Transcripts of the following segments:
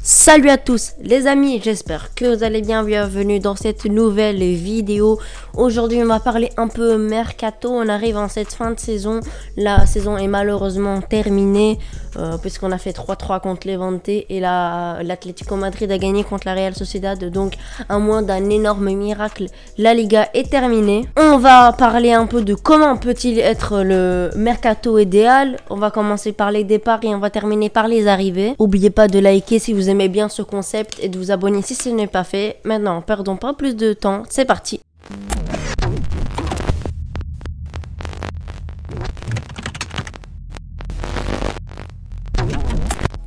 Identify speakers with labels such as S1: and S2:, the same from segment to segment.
S1: Salut à tous les amis, j'espère que vous allez bien, bienvenue dans cette nouvelle vidéo. Aujourd'hui on va parler un peu mercato, on arrive en cette fin de saison. La saison est malheureusement terminée puisqu'on a fait 3-3 contre Levante et l'Atlético Madrid a gagné contre la Real Sociedad. Donc à moins d'un énorme miracle, la Liga est terminée. On va parler un peu de comment peut-il être le mercato idéal. On va commencer par les départs et on va terminer par les arrivées. N'oubliez pas de liker si vous aimez bien ce concept et de vous abonner si ce n'est pas fait. Maintenant, perdons pas plus de temps, c'est parti.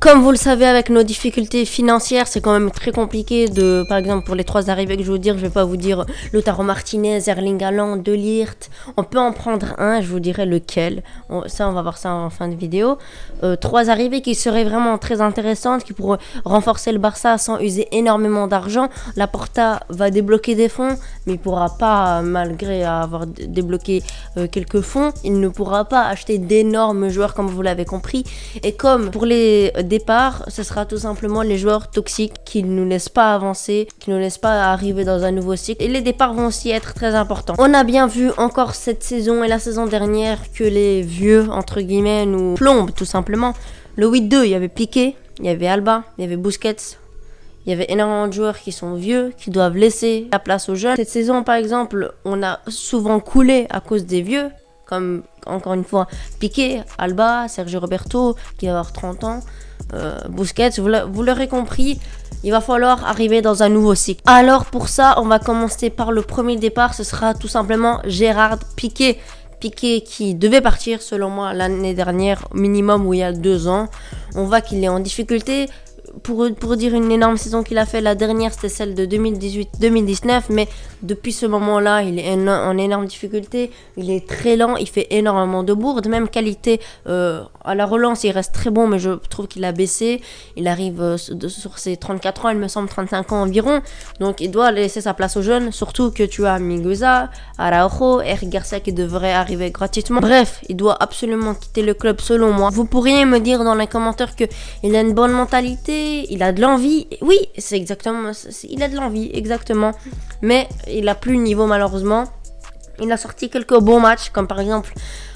S1: Comme vous le savez, avec nos difficultés financières, c'est quand même très compliqué de, par exemple, pour les 3 arrivées que je vais vous dire, je vais pas vous dire Lautaro Martinez, Erling Haaland, De Ligt. On peut en prendre un, je vous dirai lequel. On va voir ça en fin de vidéo. 3 arrivées qui seraient vraiment très intéressantes, qui pourraient renforcer le Barça sans user énormément d'argent. Laporta va débloquer des fonds, mais il pourra pas, malgré avoir débloqué quelques fonds, il ne pourra pas acheter d'énormes joueurs comme vous l'avez compris. Et comme pour les départ, ce sera tout simplement les joueurs toxiques qui ne nous laissent pas avancer, qui ne nous laissent pas arriver dans un nouveau cycle. Et les départs vont aussi être très importants. On a bien vu encore cette saison et la saison dernière que les vieux, entre guillemets, nous plombent tout simplement. Le 8-2, il y avait Piqué, il y avait Alba, il y avait Busquets. Il y avait énormément de joueurs qui sont vieux, qui doivent laisser la place aux jeunes. Cette saison, par exemple, on a souvent coulé à cause des vieux, comme encore une fois Piqué, Alba, Sergio Roberto, qui va avoir 30 ans. Busquets, vous l'aurez compris, il va falloir arriver dans un nouveau cycle. Alors pour ça, on va commencer par le premier départ, ce sera tout simplement Gérard Piqué. Piqué qui devait partir selon moi l'année dernière, minimum ou il y a 2 ans. On voit qu'il est en difficulté. Pour dire une énorme saison qu'il a fait, la dernière c'était celle de 2018-2019, mais depuis ce moment-là, il est en énorme difficulté, il est très lent, il fait énormément de bourdes, même qualité à la relance, il reste très bon, mais je trouve qu'il a baissé, il arrive sur ses 34 ans, il me semble 35 ans environ, donc il doit laisser sa place aux jeunes, surtout que tu as Migueza, Araujo, Eric Garcia qui devrait arriver gratuitement. Bref, il doit absolument quitter le club selon moi. Vous pourriez me dire dans les commentaires qu'il a une bonne mentalité, il a de l'envie. Oui, c'est exactement, il a de l'envie, exactement. Mais il a plus le niveau malheureusement. Il a sorti quelques bons matchs, comme par exemple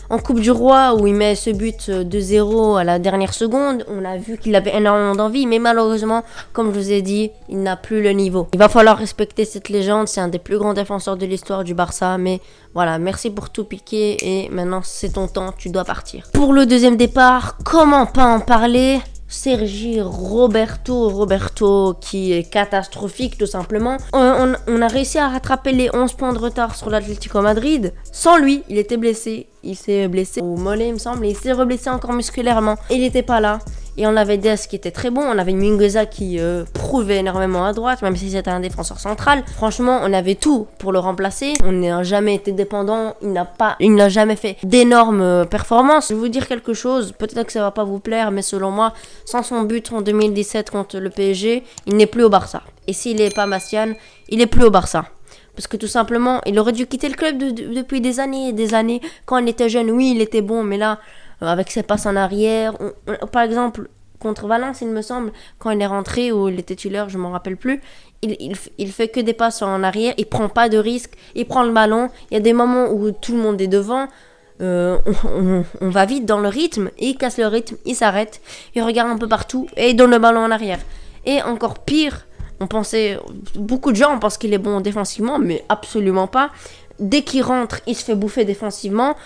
S1: en Coupe du Roi où il met ce but 2-0 à la dernière seconde. On a vu qu'il avait énormément d'envie, mais malheureusement, comme je vous ai dit, il n'a plus le niveau. Il va falloir respecter cette légende, c'est un des plus grands défenseurs de l'histoire du Barça, mais voilà, merci pour tout Piqué et maintenant c'est ton temps, tu dois partir. Pour le deuxième départ, comment pas en parler ? Sergi Roberto qui est catastrophique tout simplement. On a réussi à rattraper les 11 points de retard sur l'Atlético Madrid. Sans lui, il était blessé. Il s'est blessé au mollet il me semble et il s'est reblessé encore musculairement. Il n'était pas là. Et on avait Dest qui était très bon, on avait Mingueza qui prouvait énormément à droite, même si c'était un défenseur central. Franchement, on avait tout pour le remplacer. On n'a jamais été dépendant, il n'a jamais fait d'énormes performances. Je vais vous dire quelque chose, peut-être que ça va pas vous plaire, mais selon moi, sans son but en 2017 contre le PSG, il n'est plus au Barça. Et s'il n'est pas Mastian, il n'est plus au Barça. Parce que tout simplement, il aurait dû quitter le club depuis des années et des années. Quand il était jeune, oui, il était bon, mais là, avec ses passes en arrière, par exemple, contre Valence, il me semble, quand il est rentré, ou il était titulaire, je ne m'en rappelle plus, il fait que des passes en arrière, il prend pas de risques, il prend le ballon. Il y a des moments où tout le monde est devant, on va vite dans le rythme, et il casse le rythme, il s'arrête, il regarde un peu partout, et il donne le ballon en arrière. Et encore pire, beaucoup de gens pensent qu'il est bon défensivement, mais absolument pas. Dès qu'il rentre, il se fait bouffer défensivement.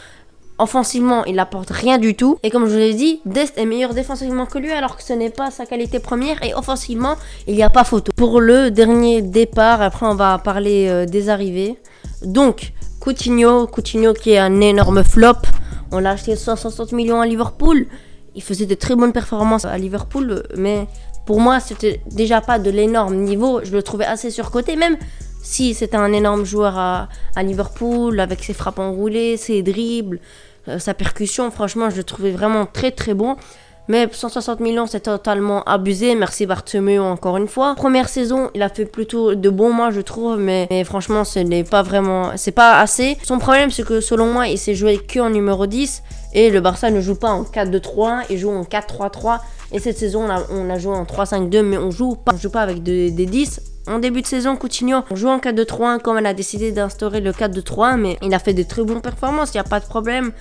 S1: Offensivement, il n'apporte rien du tout. Et comme je vous l'ai dit, Dest est meilleur défensivement que lui, alors que ce n'est pas sa qualité première. Et offensivement, il n'y a pas photo. Pour le dernier départ, après on va parler des arrivées. Donc, Coutinho qui est un énorme flop. On l'a acheté 160 millions à Liverpool. Il faisait de très bonnes performances à Liverpool, mais pour moi, c'était déjà pas de l'énorme niveau. Je le trouvais assez surcoté, même si c'était un énorme joueur à Liverpool, avec ses frappes enroulées, ses dribbles, sa percussion. Franchement, je le trouvais vraiment très très bon. Mais 160 millions, c'est totalement abusé. Merci Bartomeu encore une fois. Première saison, il a fait plutôt de bons mois, je trouve. Mais franchement, ce n'est pas vraiment... C'est pas assez. Son problème, c'est que selon moi, il s'est joué que en numéro 10. Et le Barça ne joue pas en 4-2-3-1, il joue en 4-3-3. Et cette saison, on a joué en 3-5-2, mais on joue pas avec des 10. En début de saison, Coutinho joue en 4-2-3-1 comme elle a décidé d'instaurer le 4-2-3-1, mais il a fait de très bonnes performances, il n'y a pas de problème.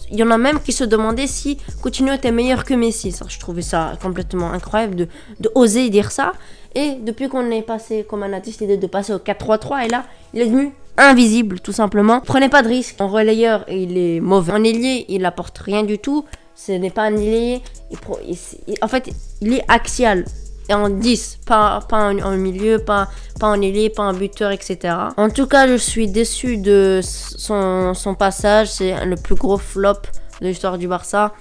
S1: Il y en a même qui se demandaient si Coutinho était meilleur que Messi. Ça, je trouvais ça complètement incroyable de oser dire ça. Et depuis qu'on est passé, comme on a décidé de passer au 4-3-3, et là, il est devenu invisible, tout simplement. Prenez pas de risque. En relayeur, il est mauvais. En ailier, il apporte rien du tout. Ce n'est pas un ailier. En fait, il est axial. Et en 10, pas en milieu, pas en ailier, pas en buteur, etc. En tout cas, je suis déçu de son passage. C'est le plus gros flop de l'histoire du Barça.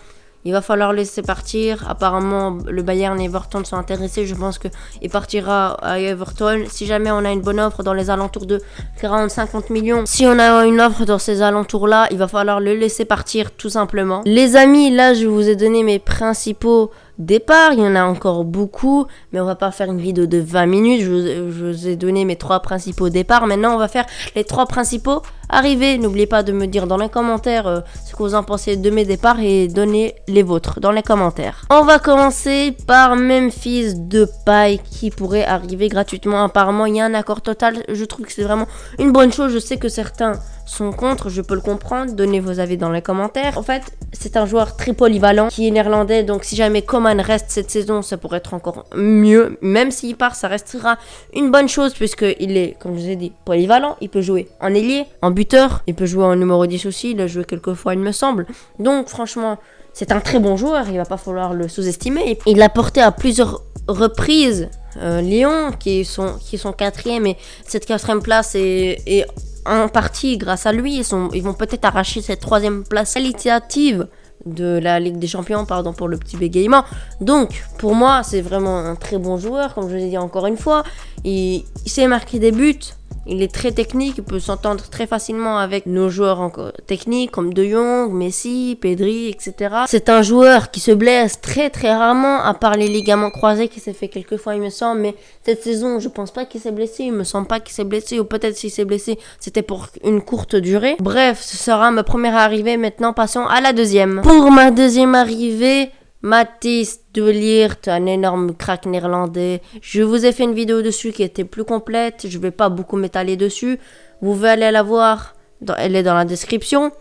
S1: Il va falloir laisser partir. Apparemment, le Bayern et Everton sont intéressés. Je pense qu'il partira à Everton. Si jamais on a une bonne offre dans les alentours de 40-50 millions, si on a une offre dans ces alentours-là, il va falloir le laisser partir tout simplement. Les amis, là, je vous ai donné mes principaux départs. Il y en a encore beaucoup, mais on va pas faire une vidéo de 20 minutes. Je vous ai donné mes 3 principaux départs. Maintenant, on va faire les 3 principaux arrivés. N'oubliez pas de me dire dans les commentaires ce que vous en pensez de mes départs et donnez les vôtres dans les commentaires. On va commencer par Memphis Depay qui pourrait arriver gratuitement. Apparemment, il y a un accord total. Je trouve que c'est vraiment une bonne chose. Je sais que certains sont contre, je peux le comprendre. Donnez vos avis dans les commentaires. En fait, c'est un joueur très polyvalent qui est néerlandais. Donc, si jamais Coman reste cette saison, ça pourrait être encore mieux. Même s'il part, ça restera une bonne chose puisqu'il est, comme je vous ai dit, polyvalent. Il peut jouer en ailier, en buteur. Il peut jouer en numéro 10 aussi. Il a joué quelques fois, il me semble. Donc, franchement, c'est un très bon joueur. Il va pas falloir le sous-estimer. Il a porté à plusieurs reprises Lyon, qui sont 4e. Et cette 4e place est en partie grâce à lui. Ils vont peut-être arracher cette 3e place qualitative de la Ligue des Champions, pardon pour le petit bégaiement. Donc pour moi c'est vraiment un très bon joueur, comme je l'ai dit encore une fois. Il sait marquer des buts, il est très technique, il peut s'entendre très facilement avec nos joueurs encore techniques comme De Jong, Messi, Pedri, etc. C'est un joueur qui se blesse très très rarement, à part les ligaments croisés qui s'est fait quelques fois il me semble, mais cette saison je pense pas qu'il s'est blessé, il me semble pas qu'il s'est blessé, ou peut-être s'il s'est blessé c'était pour une courte durée. Bref, ce sera ma première arrivée. Maintenant passons à la deuxième. Pour ma deuxième arrivée, Matthijs de Ligt, un énorme crack néerlandais. Je vous ai fait une vidéo dessus qui était plus complète. Je vais pas beaucoup m'étaler dessus. Vous pouvez aller la voir. Elle est dans la description.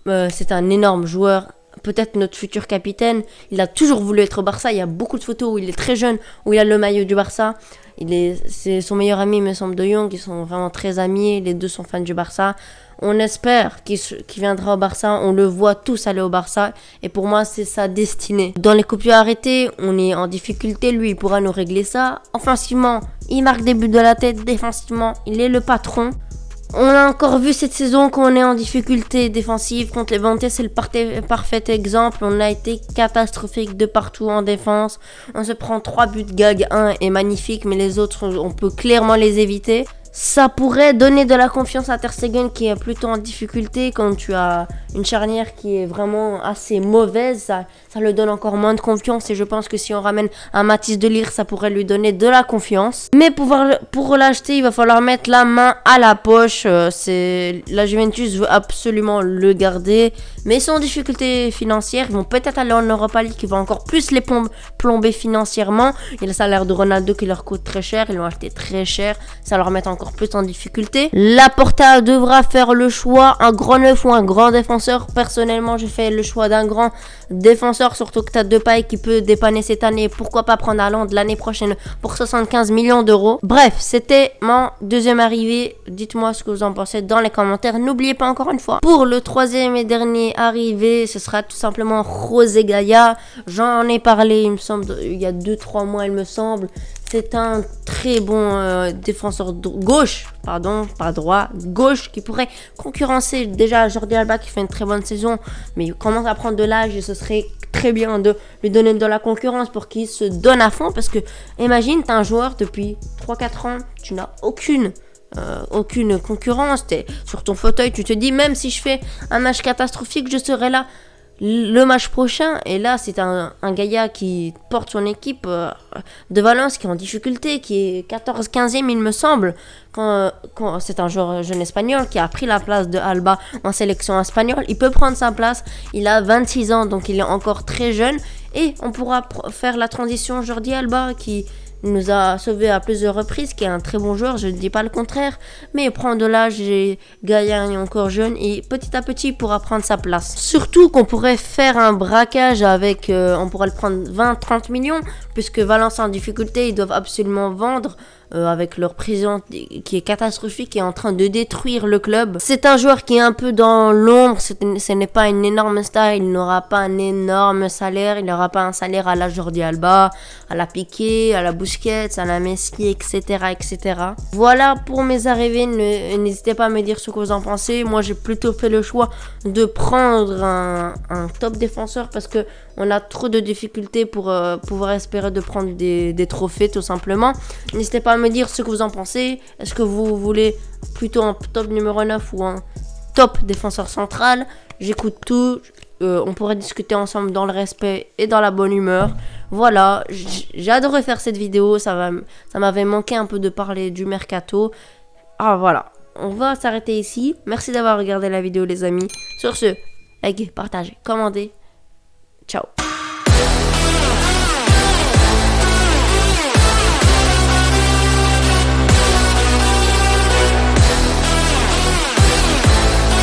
S1: C'est un énorme joueur. Peut-être notre futur capitaine. Il a toujours voulu être au Barça. Il y a beaucoup de photos où il est très jeune, où il a le maillot du Barça. C'est son meilleur ami, il me semble, De Jong. Ils sont vraiment très amis. Les deux sont fans du Barça. On espère qu'il viendra au Barça. On le voit tous aller au Barça. Et pour moi, c'est sa destinée. Dans les coups de pied arrêtés, on est en difficulté. Lui, il pourra nous régler ça. Offensivement, il marque des buts de la tête. Défensivement, il est le patron. On a encore vu cette saison qu'on est en difficulté défensive contre les Levante, c'est le parfait exemple. On a été catastrophique de partout en défense. On se prend 3 buts gag, 1 est magnifique, mais les autres, on peut clairement les éviter. Ça pourrait donner de la confiance à Ter Stegen qui est plutôt en difficulté. Quand tu as une charnière qui est vraiment assez mauvaise, ça le donne encore moins de confiance. Et je pense que si on ramène un Matthijs de Ligt, ça pourrait lui donner de la confiance. Mais pour l'acheter, il va falloir mettre la main à la poche. La Juventus veut absolument le garder. Mais ils sont en difficulté financière. Ils vont peut-être aller en Europa League qui va encore plus les plomber financièrement. Il y a le salaire de Ronaldo qui leur coûte très cher. Ils l'ont acheté très cher. Ça leur met encore plus en difficulté. Laporta devra faire le choix, un grand neuf ou un grand défenseur. Personnellement, je fais le choix d'un grand défenseur, surtout que tu as Depay qui peut dépanner cette année. Pourquoi pas prendre Haaland l'année prochaine pour 75 millions d'euros. Bref, c'était mon deuxième arrivée. Dites-moi ce que vous en pensez dans les commentaires. N'oubliez pas encore une fois, pour le troisième et dernier arrivé, ce sera tout simplement José Gaya. J'en ai parlé, il me semble, il y a 2-3 mois, il me semble. C'est un très bon défenseur gauche, pardon, pas droit, gauche, qui pourrait concurrencer déjà Jordi Alba qui fait une très bonne saison, mais il commence à prendre de l'âge et ce serait très bien de lui donner de la concurrence pour qu'il se donne à fond, parce que imagine, tu es un joueur depuis 3-4 ans, tu n'as aucune concurrence, tu es sur ton fauteuil, tu te dis même si je fais un match catastrophique, je serai là. le match prochain, et là c'est un Gaïa qui porte son équipe de Valence, qui est en difficulté, qui est 14-15e il me semble, quand c'est un joueur jeune espagnol qui a pris la place de Alba en sélection espagnole. Il peut prendre sa place, il a 26 ans, donc il est encore très jeune, et on pourra faire la transition Jordi Alba qui nous a sauvés à plusieurs reprises, qui est un très bon joueur, je ne dis pas le contraire, mais il prend de l'âge, et Gaïa est encore jeune, et petit à petit il pourra prendre sa place. Surtout qu'on pourrait faire un braquage avec, on pourrait le prendre 20-30 millions, puisque Valence est en difficulté, ils doivent absolument vendre, avec leur président qui est catastrophique et en train de détruire le club. C'est un joueur qui est un peu dans l'ombre, ce n'est pas une énorme star, il n'aura pas un énorme salaire, il n'aura pas un salaire à la Jordi Alba, à la Piqué, à la Busquets, à la Messi, etc., etc. Voilà pour mes arrivées, n'hésitez pas à me dire ce que vous en pensez. Moi j'ai plutôt fait le choix de prendre un top défenseur parce que on a trop de difficultés pour pouvoir espérer de prendre des trophées tout simplement. N'hésitez pas à me dire ce que vous en pensez. Est-ce que vous voulez plutôt un top numéro 9 ou un top défenseur central? J'écoute tout. On pourrait discuter ensemble dans le respect et dans la bonne humeur. Voilà, j'ai adoré faire cette vidéo. Ça m'avait manqué un peu de parler du mercato. Ah voilà, on va s'arrêter ici. Merci d'avoir regardé la vidéo les amis. Sur ce, likez, partagez, commentez. Ciao.